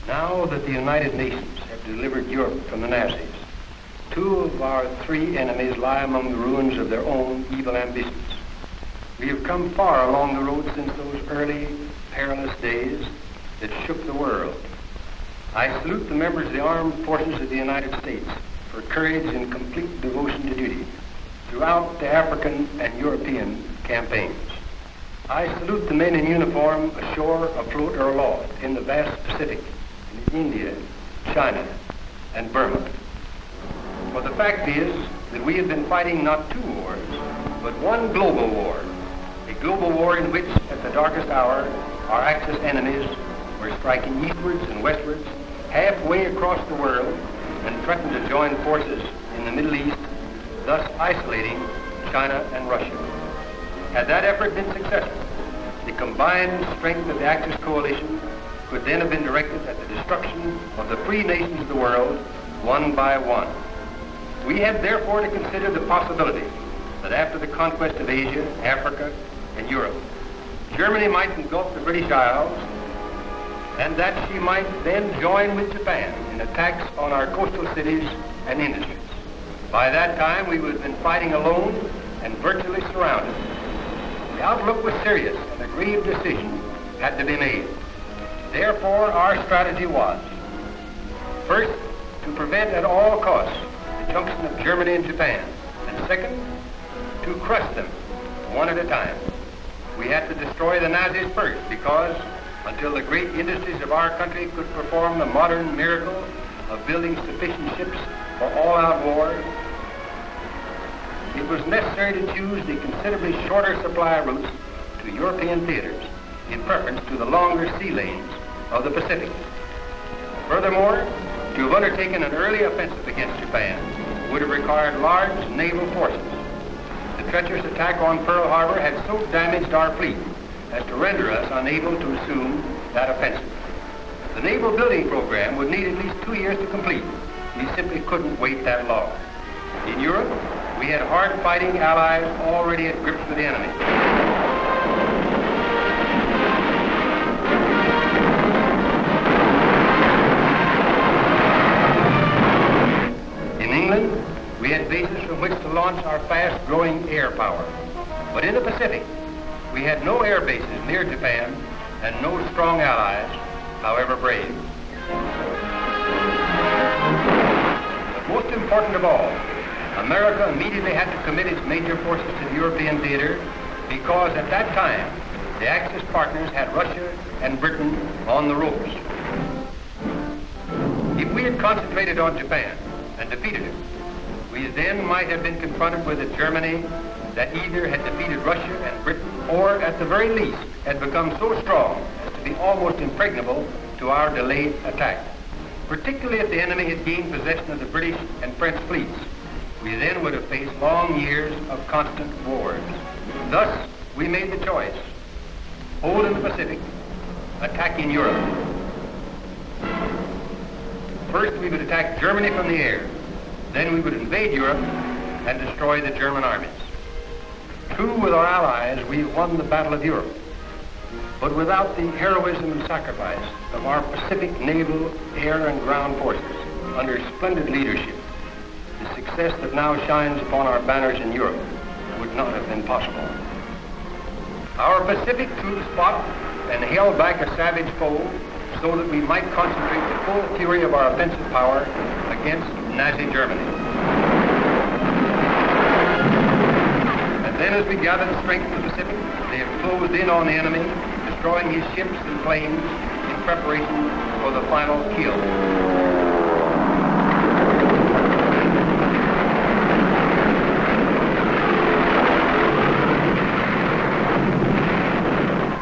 Now that the United Nations have delivered Europe from the Nazis, two of our three enemies lie among the ruins of their own evil ambitions. We have come far along the road since those early, perilous days that shook the world. I salute the members of the armed forces of the United States for courage and complete devotion to duty throughout the African and European campaigns. I salute the men in uniform ashore, afloat, or aloft in the vast Pacific, in India, China, and Burma. For the fact is that we have been fighting not two wars, but one global war. A global war in which, at the darkest hour, our Axis enemies were striking eastwards and westwards, halfway across the world, and threatened to join forces in the Middle East, thus isolating China and Russia. Had that effort been successful, the combined strength of the Axis coalition could then have been directed at the destruction of the free nations of the world, one by one. We had therefore to consider the possibility that after the conquest of Asia, Africa, and Europe, Germany might engulf the British Isles, and that she might then join with Japan in attacks on our coastal cities and industries. By that time, we would have been fighting alone and virtually surrounded. The outlook was serious, and a grave decision had to be made. Therefore, our strategy was, first, to prevent at all costs the junction of Germany and Japan, and second, to crush them one at a time. We had to destroy the Nazis first because, until the great industries of our country could perform the modern miracle of building sufficient ships for all-out war, it was necessary to choose the considerably shorter supply routes to European theaters in preference to the longer sea lanes of the Pacific. Furthermore, to have undertaken an early offensive against Japan would have required large naval forces. The treacherous attack on Pearl Harbor had so damaged our fleet as to render us unable to assume that offensive. The naval building program would need at least 2 years to complete. We simply couldn't wait that long. In Europe, we had hard-fighting allies already at grips with the enemy. In England, we had bases from which to launch our fast-growing air power. But in the Pacific, we had no air bases near Japan and no strong allies, however brave. But most important of all, America immediately had to commit its major forces to the European theater because at that time, the Axis partners had Russia and Britain on the ropes. If we had concentrated on Japan and defeated it, we then might have been confronted with a Germany that either had defeated Russia and Britain or, at the very least, had become so strong as to be almost impregnable to our delayed attack. Particularly if the enemy had gained possession of the British and French fleets, we then would have faced long years of constant wars. Thus, we made the choice: hold in the Pacific, attack in Europe. First, we would attack Germany from the air. Then we would invade Europe and destroy the German armies. True with our allies, we won the Battle of Europe. But without the heroism and sacrifice of our Pacific naval, air, and ground forces under splendid leadership, the success that now shines upon our banners in Europe would not have been possible. Our Pacific troops fought and held back a savage foe so that we might concentrate the full fury of our offensive power against Nazi Germany. And then as we gathered strength in the Pacific, they have closed in on the enemy, destroying his ships and planes in preparation for the final kill.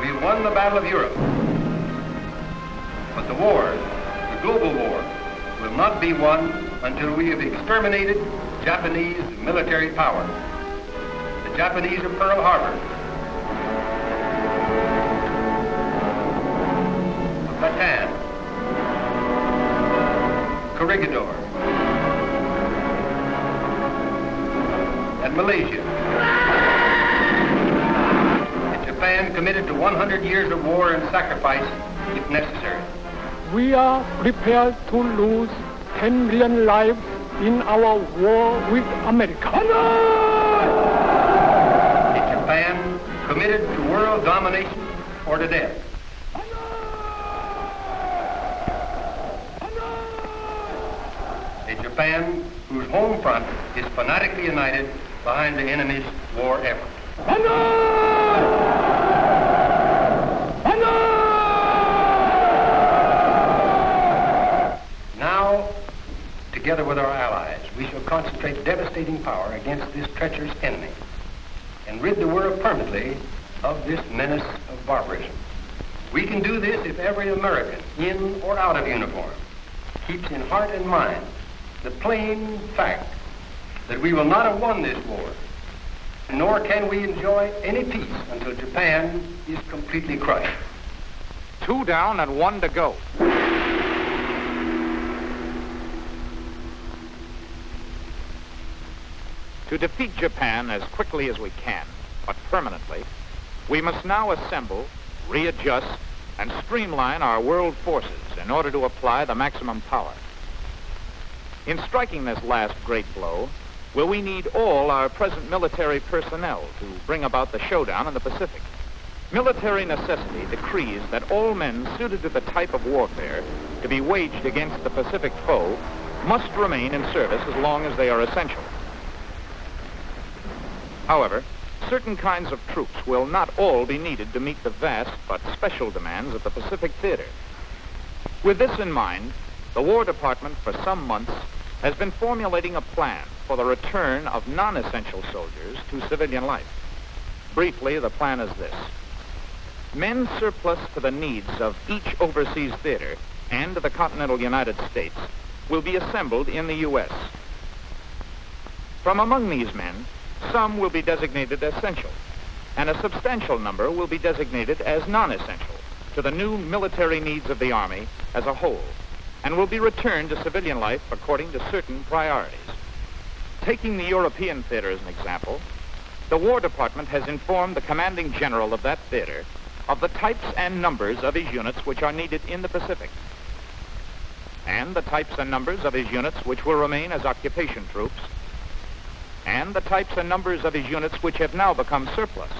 We won the Battle of Europe, but the war, the global war, will not be won until we have exterminated Japanese military power. The Japanese of Pearl Harbor, Bataan, Corregidor, and Malaysia. And Japan committed to 100 years of war and sacrifice if necessary. We are prepared to lose 10 million lives in our war with America. Is Japan committed to world domination or to death? A Japan whose home front is fanatically united behind the enemy's war effort. Now, together with our allies, we shall concentrate devastating power against this treacherous enemy and rid the world permanently of this menace of barbarism. We can do this if every American, in or out of uniform, keeps in heart and mind the plain fact that we will not have won this war, nor can we enjoy any peace until Japan is completely crushed. 2 down and 1 to go. To defeat Japan as quickly as we can, but permanently, we must now assemble, readjust, and streamline our world forces in order to apply the maximum power. In striking this last great blow, will we need all our present military personnel to bring about the showdown in the Pacific. Military necessity decrees that all men suited to the type of warfare to be waged against the Pacific foe must remain in service as long as they are essential. However, certain kinds of troops will not all be needed to meet the vast but special demands of the Pacific theater. With this in mind, the War Department for some months has been formulating a plan for the return of non-essential soldiers to civilian life. Briefly, the plan is this. Men surplus to the needs of each overseas theater and the continental United States will be assembled in the U.S. From among these men, some will be designated essential, and a substantial number will be designated as non-essential to the new military needs of the Army as a whole, and will be returned to civilian life according to certain priorities. Taking the European theater as an example, the War Department has informed the commanding general of that theater of the types and numbers of his units which are needed in the Pacific, and the types and numbers of his units which will remain as occupation troops, and the types and numbers of his units which have now become surplus.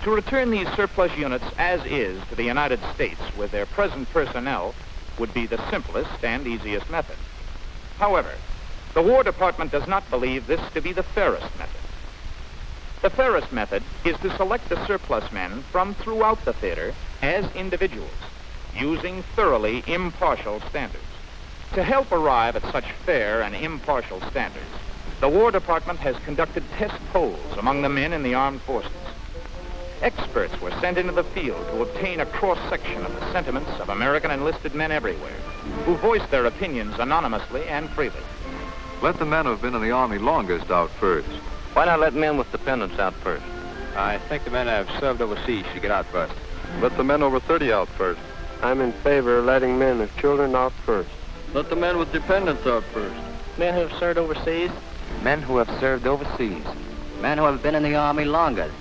To return these surplus units as is to the United States with their present personnel would be the simplest and easiest method. However, the War Department does not believe this to be the fairest method. The fairest method is to select the surplus men from throughout the theater as individuals, using thoroughly impartial standards. To help arrive at such fair and impartial standards, the War Department has conducted test polls among the men in the armed forces. Experts were sent into the field to obtain a cross-section of the sentiments of American enlisted men everywhere, who voiced their opinions anonymously and freely. Let the men who have been in the Army longest out first. Why not let men with dependents out first? I think the men that have served overseas should get out first. Let the men over 30 out first. I'm in favor of letting men with children out first. Let the men with dependents out first. Men who have served overseas. Men who have served overseas. Men who have been in the Army longest.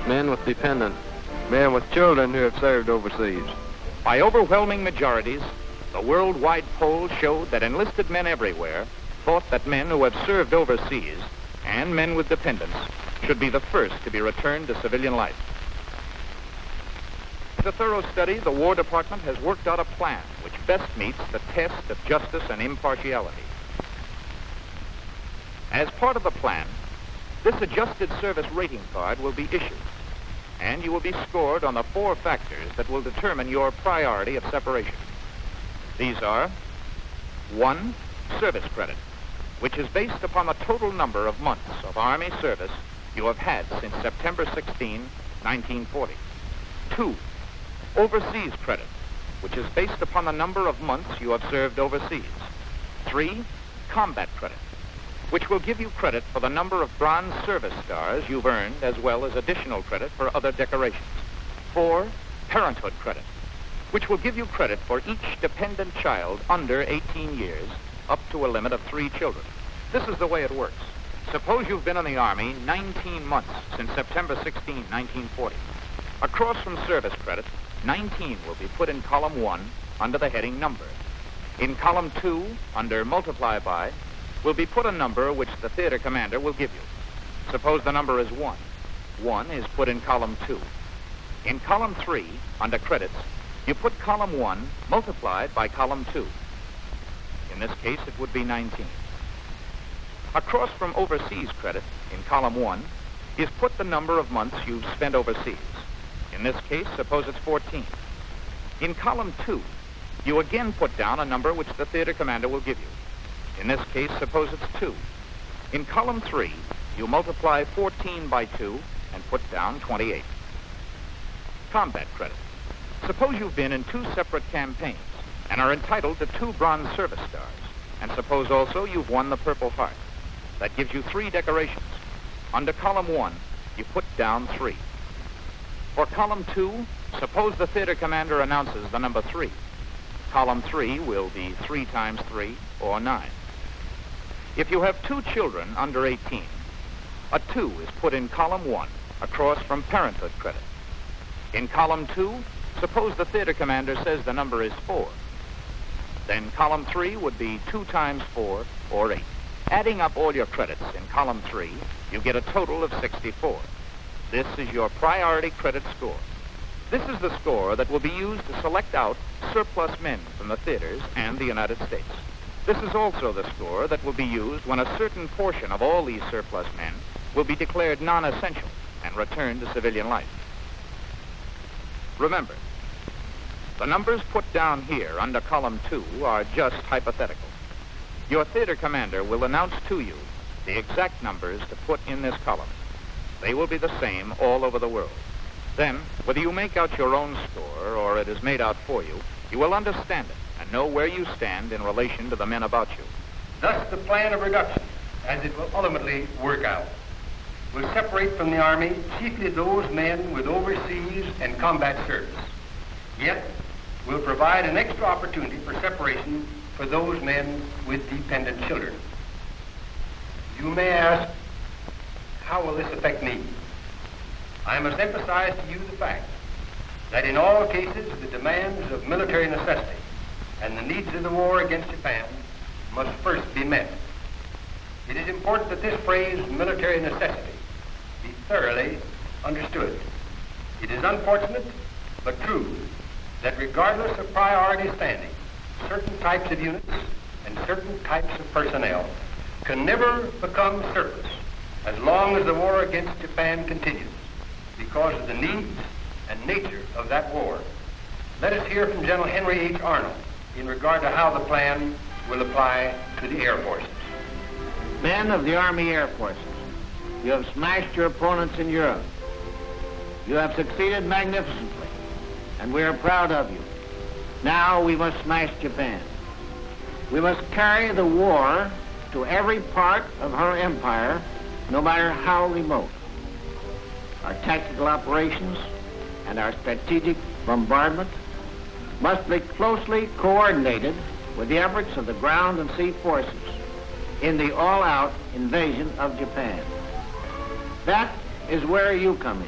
Men with dependents. Men with children who have served overseas. By overwhelming majorities, the worldwide poll showed that enlisted men everywhere thought that men who have served overseas and men with dependents should be the first to be returned to civilian life. In a thorough study, the War Department has worked out a plan which best meets the test of justice and impartiality. As part of the plan, this adjusted service rating card will be issued, and you will be scored on the 4 factors that will determine your priority of separation. These are: 1, service credit, which is based upon the total number of months of Army service you have had since September 16, 1940. 2, overseas credit, which is based upon the number of months you have served overseas. 3, combat credit, which will give you credit for the number of bronze service stars you've earned, as well as additional credit for other decorations. 4, parenthood credit, which will give you credit for each dependent child under 18 years, up to a limit of 3 children. This is the way it works. Suppose you've been in the Army 19 months since September 16, 1940. Across from service credit, 19 will be put in column 1 under the heading number. In column 2, under multiply by, will be put a number which the theater commander will give you. Suppose the number is 1. 1 is put in column 2. In column 3, under credits, you put column 1 multiplied by column 2. In this case, it would be 19. Across from overseas credit, in column 1, is put the number of months you've spent overseas. In this case, suppose it's 14. In column 2, you again put down a number which the theater commander will give you. In this case, suppose it's 2. In column 3, you multiply 14 by 2 and put down 28. Combat credit. Suppose you've been in 2 separate campaigns and are entitled to 2 bronze service stars. And suppose also you've won the Purple Heart. That gives you 3 decorations. Under column 1, you put down 3. For column 2, suppose the theater commander announces the number 3. Column 3 will be 3 times 3, or 9. If you have 2 children under 18, a 2 is put in column 1 across from parenthood credit. In column 2, suppose the theater commander says the number is 4. Then column 3 would be 2 times 4, or 8. Adding up all your credits in column 3, you get a total of 64. This is your priority credit score. This is the score that will be used to select out surplus men from the theaters and the United States. This is also the score that will be used when a certain portion of all these surplus men will be declared non-essential and returned to civilian life. Remember, the numbers put down here under column 2 are just hypothetical. Your theater commander will announce to you the exact numbers to put in this column. They will be the same all over the world. Then, whether you make out your own score or it is made out for you, you will understand it and know where you stand in relation to the men about you. Thus, the plan of reduction, as it will ultimately work out, will separate from the Army chiefly those men with overseas and combat service, yet will provide an extra opportunity for separation for those men with dependent children. You may ask, how will this affect me? I must emphasize to you the fact that in all cases the demands of military necessity and the needs of the war against Japan must first be met. It is important that this phrase, military necessity, be thoroughly understood. It is unfortunate but true that regardless of priority standing, certain types of units and certain types of personnel can never become surplus as long as the war against Japan continues because of the needs and nature of that war. Let us hear from General Henry H. Arnold in regard to how the plan will apply to the Air Forces. Men of the Army Air Forces, you have smashed your opponents in Europe. You have succeeded magnificently, and we are proud of you. Now we must smash Japan. We must carry the war to every part of her empire, no matter how remote. Our tactical operations and our strategic bombardment must be closely coordinated with the efforts of the ground and sea forces in the all-out invasion of Japan. That is where you come in.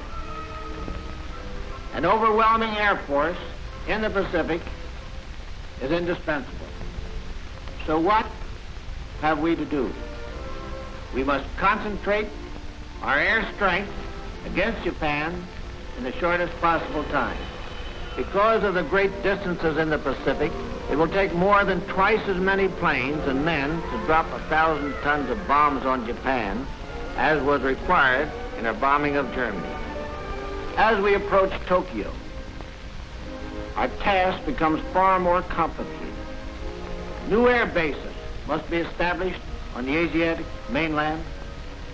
An overwhelming air force in the Pacific is indispensable. So what have we to do? We must concentrate our air strength against Japan in the shortest possible time. Because of the great distances in the Pacific, it will take more than twice as many planes and men to drop 1,000 tons of bombs on Japan as was required in our bombing of Germany. As we approach Tokyo, our task becomes far more complicated. New air bases must be established on the Asiatic mainland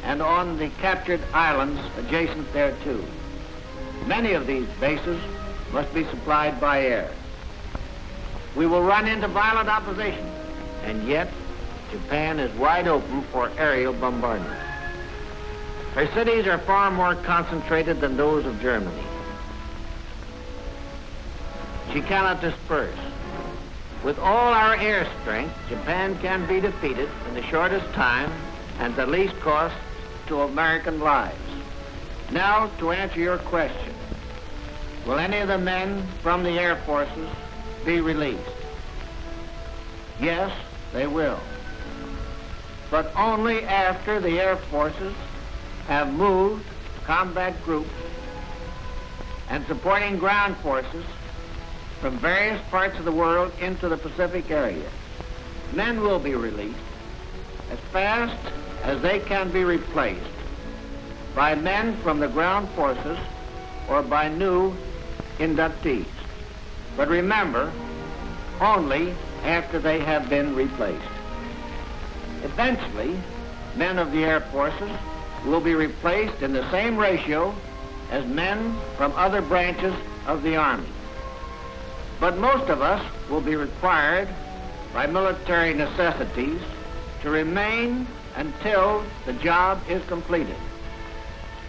and on the captured islands adjacent thereto. Many of these bases must be supplied by air. We will run into violent opposition, and yet Japan is wide open for aerial bombardment. Her cities are far more concentrated than those of Germany. She cannot disperse. With all our air strength, Japan can be defeated in the shortest time and the least cost to American lives. Now, to answer your question, will any of the men from the air forces be released? Yes, they will. But only after the air forces have moved combat groups and supporting ground forces from various parts of the world into the Pacific area. Men will be released as fast as they can be replaced by men from the ground forces or by new inductees. But remember, only after they have been replaced. Eventually, men of the air forces will be replaced in the same ratio as men from other branches of the Army. But most of us will be required by military necessities to remain until the job is completed.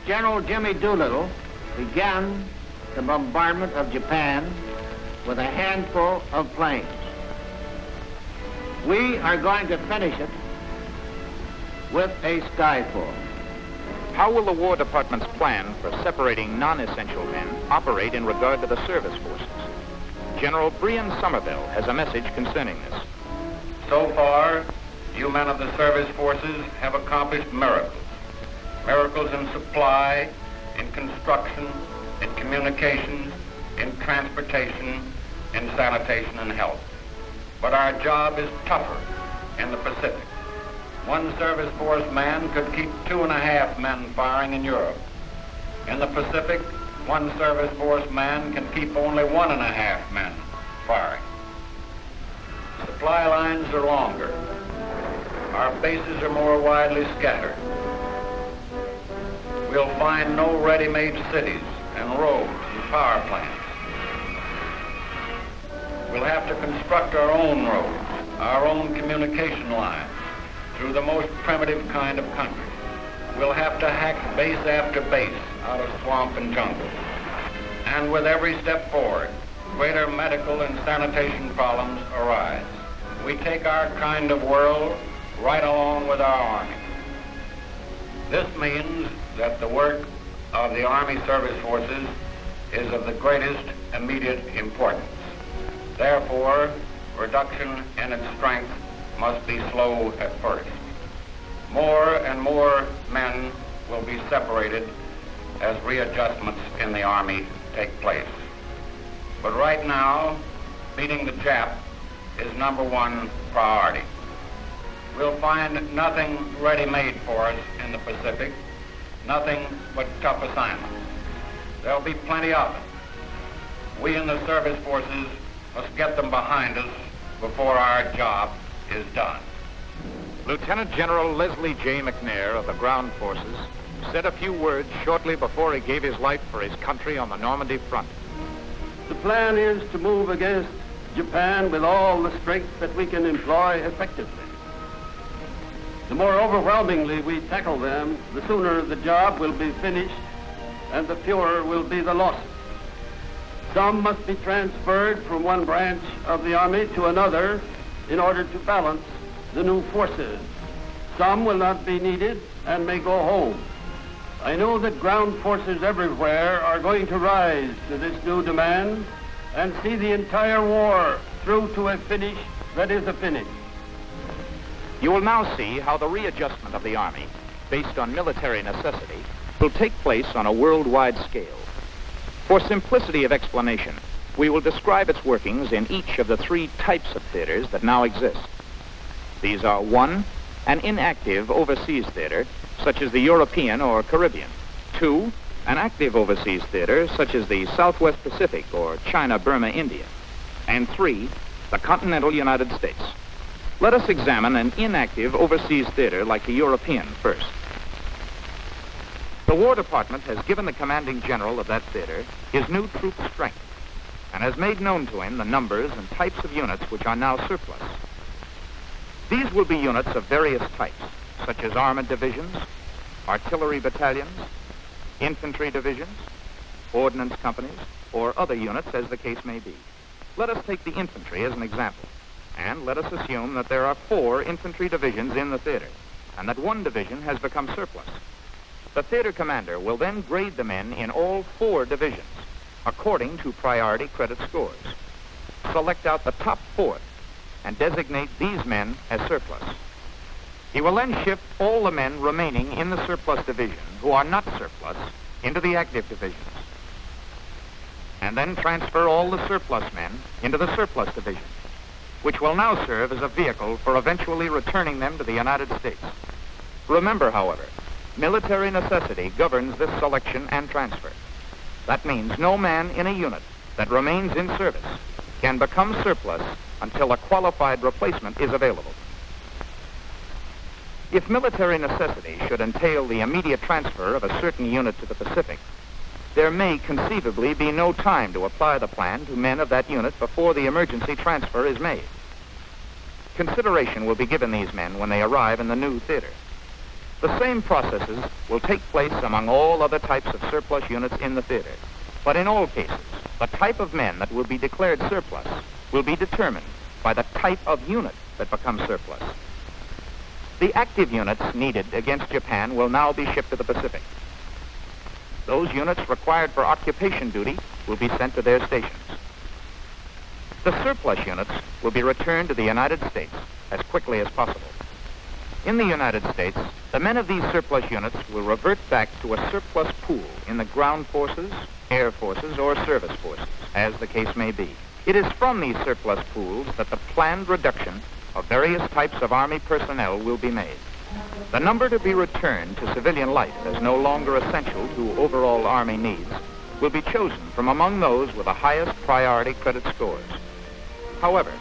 General Jimmy Doolittle began the bombardment of Japan with a handful of planes. We are going to finish it with a skyfall. How will the War Department's plan for separating non-essential men operate in regard to the service forces? General Brian Somerville has a message concerning this. So far, you men of the service forces have accomplished miracles. Miracles in supply, in construction, in communications, in transportation, in sanitation and health. But our job is tougher in the Pacific. One service force man could keep 2.5 men firing in Europe. In the Pacific, one service force man can keep only 1.5 men firing. Supply lines are longer. Our bases are more widely scattered. We'll find no ready-made cities and roads and power plants. We'll have to construct our own roads, our own communication lines, through the most primitive kind of country. We'll have to hack base after base out of swamp and jungle. And with every step forward, greater medical and sanitation problems arise. We take our kind of world right along with our Army. This means that the work of the Army Service Forces is of the greatest immediate importance. Therefore, reduction in its strength must be slow at first. More and more men will be separated as readjustments in the Army take place. But right now, beating the Jap is #1 priority. We'll find nothing ready-made for us in the Pacific, nothing but tough assignments. There'll be plenty of it. We in the service forces must get them behind us before our job is done. Lieutenant General Leslie J. McNair of the Ground Forces said a few words shortly before he gave his life for his country on the Normandy front. The plan is to move against Japan with all the strength that we can employ effectively. The more overwhelmingly we tackle them, the sooner the job will be finished and the fewer will be the losses. Some must be transferred from one branch of the Army to another in order to balance the new forces. Some will not be needed and may go home. I know that ground forces everywhere are going to rise to this new demand and see the entire war through to a finish that is a finish. You will now see how the readjustment of the Army, based on military necessity, will take place on a worldwide scale. For simplicity of explanation, we will describe its workings in each of the three types of theaters that now exist. These are: 1, an inactive overseas theater, such as the European or Caribbean; 2, an active overseas theater, such as the Southwest Pacific or China, Burma, India; and 3, the continental United States. Let us examine an inactive overseas theater like the European first. The War Department has given the commanding general of that theater his new troop strength and has made known to him the numbers and types of units which are now surplus. These will be units of various types, such as armored divisions, artillery battalions, infantry divisions, ordnance companies, or other units as the case may be. Let us take the infantry as an example, and let us assume that there are 4 infantry divisions in the theater, and that 1 division has become surplus. The theater commander will then grade the men in all 4 divisions, according to priority credit scores. Select out the top 4th and designate these men as surplus. He will then shift all the men remaining in the surplus division who are not surplus into the active divisions, and then transfer all the surplus men into the surplus division, which will now serve as a vehicle for eventually returning them to the United States. Remember, however, military necessity governs this selection and transfer. That means no man in a unit that remains in service can become surplus until a qualified replacement is available. If military necessity should entail the immediate transfer of a certain unit to the Pacific, there may conceivably be no time to apply the plan to men of that unit before the emergency transfer is made. Consideration will be given these men when they arrive in the new theater. The same processes will take place among all other types of surplus units in the theater, but in all cases, the type of men that will be declared surplus will be determined by the type of unit that becomes surplus. The active units needed against Japan will now be shipped to the Pacific. Those units required for occupation duty will be sent to their stations. The surplus units will be returned to the United States as quickly as possible. In the United States, the men of these surplus units will revert back to a surplus pool in the ground forces, air forces, or service forces, as the case may be. It is from these surplus pools that the planned reduction of various types of Army personnel will be made. The number to be returned to civilian life as no longer essential to overall Army needs will be chosen from among those with the highest priority credit scores. However,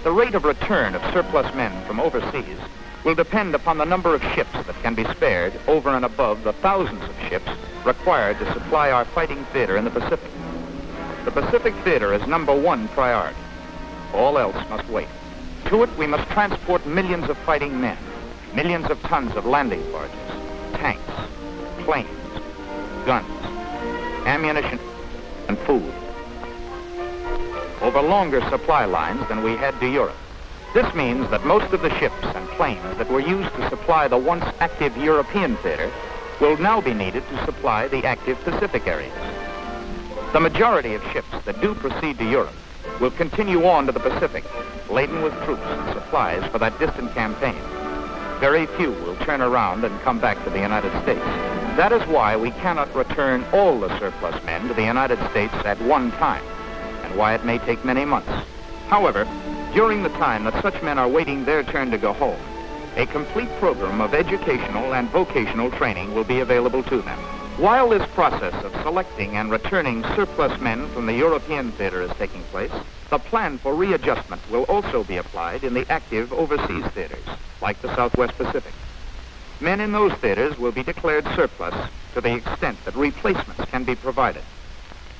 the rate of return of surplus men from overseas will depend upon the number of ships that can be spared over and above the thousands of ships required to supply our fighting theater in the Pacific. The Pacific theater is #1 priority. All else must wait. To it, we must transport millions of fighting men, millions of tons of landing barges, tanks, planes, guns, ammunition, and food over longer supply lines than we had to Europe. This means that most of the ships and planes that were used to supply the once active European theater will now be needed to supply the active Pacific areas. The majority of ships that do proceed to Europe will continue on to the Pacific, laden with troops and supplies for that distant campaign. Very few will turn around and come back to the United States. That is why we cannot return all the surplus men to the United States at one time, and why it may take many months. However, during the time that such men are waiting their turn to go home, a complete program of educational and vocational training will be available to them. While this process of selecting and returning surplus men from the European theater is taking place, the plan for readjustment will also be applied in the active overseas theaters, like the Southwest Pacific. Men in those theaters will be declared surplus to the extent that replacements can be provided.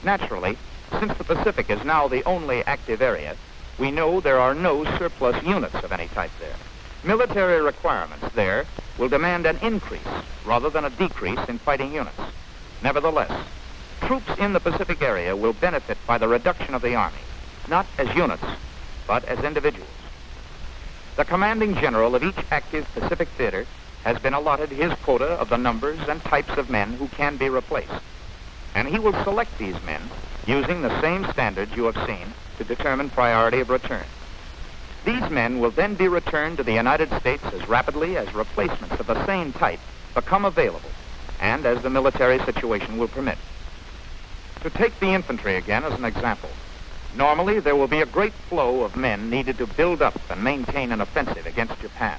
Naturally, since the Pacific is now the only active area, we know there are no surplus units of any type there. Military requirements there will demand an increase rather than a decrease in fighting units. Nevertheless, troops in the Pacific area will benefit by the reduction of the Army, not as units, but as individuals. The commanding general of each active Pacific theater has been allotted his quota of the numbers and types of men who can be replaced. And he will select these men using the same standards you have seen to determine priority of return. These men will then be returned to the United States as rapidly as replacements of the same type become available, and as the military situation will permit. To take the infantry again as an example, normally there will be a great flow of men needed to build up and maintain an offensive against Japan.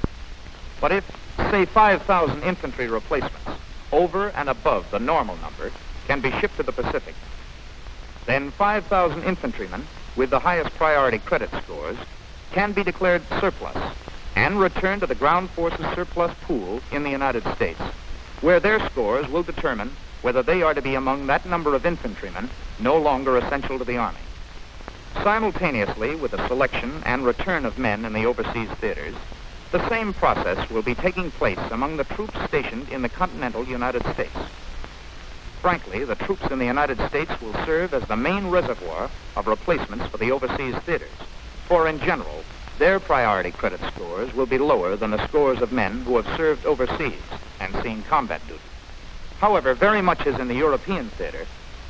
But if, say, 5,000 infantry replacements, over and above the normal number, can be shipped to the Pacific, then 5,000 infantrymen with the highest priority credit scores can be declared surplus and returned to the ground forces surplus pool in the United States, where their scores will determine whether they are to be among that number of infantrymen no longer essential to the Army. Simultaneously with the selection and return of men in the overseas theaters, the same process will be taking place among the troops stationed in the continental United States. Frankly, the troops in the United States will serve as the main reservoir of replacements for the overseas theaters, for in general, their priority credit scores will be lower than the scores of men who have served overseas and seen combat duty. However, very much as in the European theater,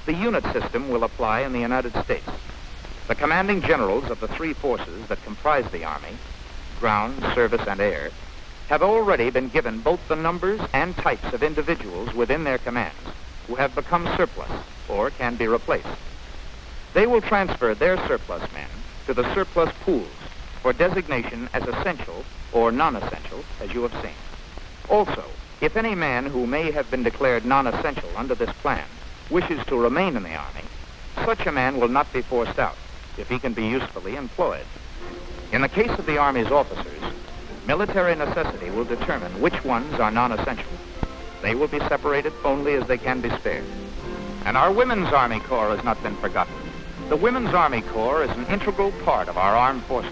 the unit system will apply in the United States. The commanding generals of the three forces that comprise the Army, ground, surface, and air, have already been given both the numbers and types of individuals within their commands who have become surplus or can be replaced. They will transfer their surplus men to the surplus pools for designation as essential or non-essential, as you have seen. Also, if any man who may have been declared non-essential under this plan wishes to remain in the Army, such a man will not be forced out if he can be usefully employed. In the case of the Army's officers, military necessity will determine which ones are non-essential. They will be separated only as they can be spared. And our Women's Army Corps has not been forgotten. The Women's Army Corps is an integral part of our armed forces,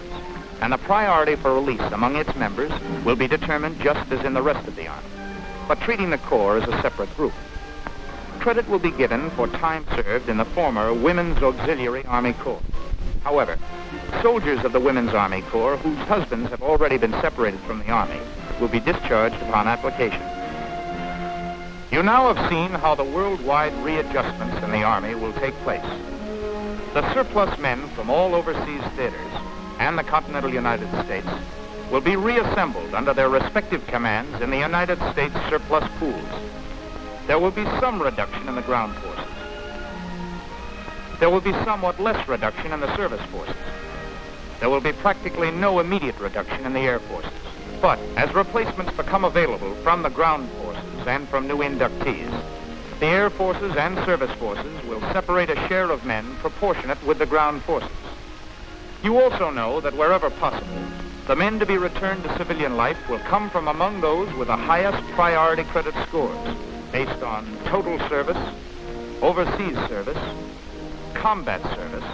and the priority for release among its members will be determined just as in the rest of the Army, but treating the Corps as a separate group. Credit will be given for time served in the former Women's Auxiliary Army Corps. However, soldiers of the Women's Army Corps whose husbands have already been separated from the Army will be discharged upon application. You now have seen how the worldwide readjustments in the Army will take place. The surplus men from all overseas theaters and the continental United States will be reassembled under their respective commands in the United States surplus pools. There will be some reduction in the ground forces. There will be somewhat less reduction in the service forces. There will be practically no immediate reduction in the air forces. But as replacements become available from the ground forces and from new inductees, the air forces and service forces will separate a share of men proportionate with the ground forces. You also know that wherever possible, the men to be returned to civilian life will come from among those with the highest priority credit scores based on total service, overseas service, combat service,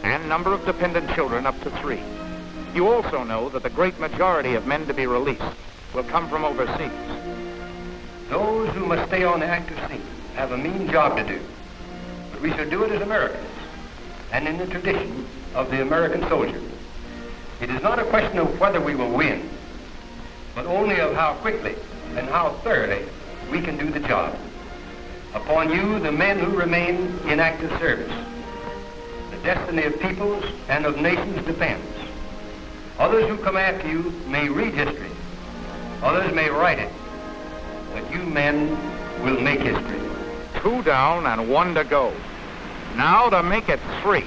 and number of dependent children up to 3. You also know that the great majority of men to be released will come from overseas. Those who must stay on the active scene have a mean job to do, but we shall do it as Americans and in the tradition of the American soldier. It is not a question of whether we will win, but only of how quickly and how thoroughly we can do the job. Upon you, the men who remain in active service, the destiny of peoples and of nations depends. Others who come after you may read history, others may write it, but you men will make history. 2 down and 1 to go. Now to make it 3.